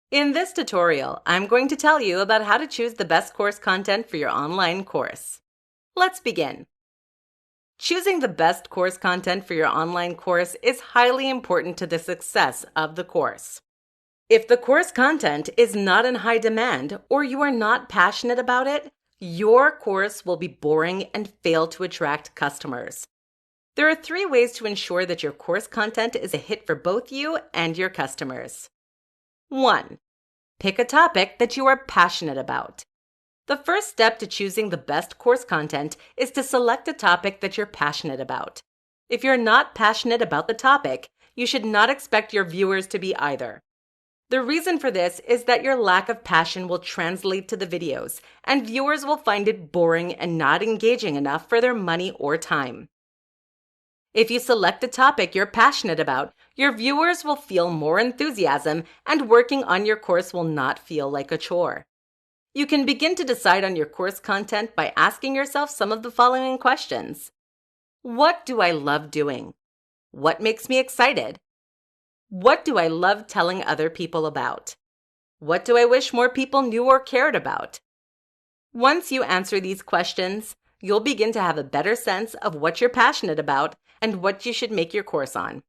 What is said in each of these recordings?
In this tutorial, I'm going to tell you about how to choose the best course content for your online course. Let's begin. Choosing the best course content for your online course is highly important to the success of the course. If the course content is not in high demand or you are not passionate about it, your course will be boring and fail to attract customers. There are 3 ways to ensure that your course content is a hit for both you and your customers. 1. Pick a topic that you are passionate about. The first step to choosing the best course content is to select a topic that you're passionate about. If you're not passionate about the topic, you should not expect your viewers to be either. The reason for this is that your lack of passion will translate to the videos, and viewers will find it boring and not engaging enough for their money or time. If you select a topic you're passionate about, your viewers will feel more enthusiasm and working on your course will not feel like a chore. You can begin to decide on your course content by asking yourself some of the following questions. What do I love doing? What makes me excited? What do I love telling other people about? What do I wish more people knew or cared about? Once you answer these questions, you'll begin to have a better sense of what you're passionate about and what you should make your course on.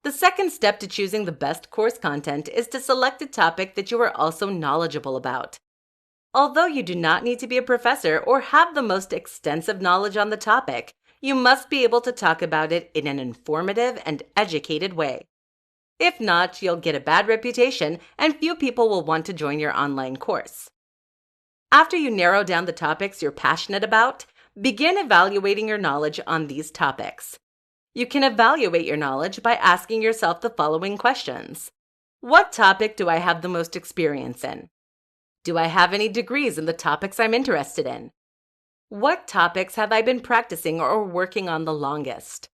The second step to choosing the best course content is to select a topic that you are also knowledgeable about. Although you do not need to be a professor or have the most extensive knowledge on the topic, you must be able to talk about it in an informative and educated way. If not, you'll get a bad reputation and few people will want to join your online course. After you narrow down the topics you're passionate about, begin evaluating your knowledge on these topics. You can evaluate your knowledge by asking yourself the following questions. What topic do I have the most experience in? Do I have any degrees in the topics I'm interested in? What topics have I been practicing or working on the longest?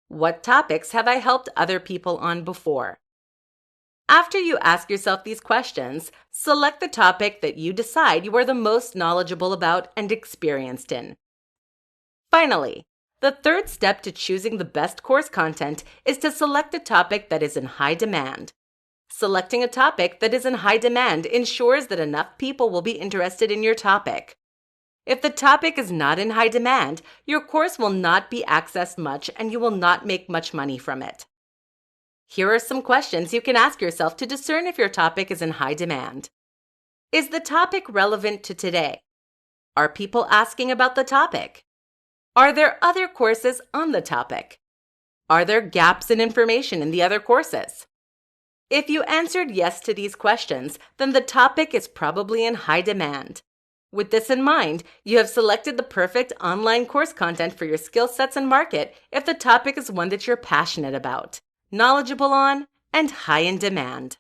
What topics have I helped other people on before? After you ask yourself these questions, select the topic that you decide you are the most knowledgeable about and experienced in. Finally, the third step to choosing the best course content is to select a topic that is in high demand. Selecting a topic that is in high demand ensures that enough people will be interested in your topic. If the topic is not in high demand, your course will not be accessed much and you will not make much money from it. Here are some questions you can ask yourself to discern if your topic is in high demand. Is the topic relevant to today? Are people asking about the topic? Are there other courses on the topic? Are there gaps in information in the other courses? If you answered yes to these questions, then the topic is probably in high demand. With this in mind, you have selected the perfect online course content for your skill sets and market if the topic is one that you're passionate about, knowledgeable on, and high in demand.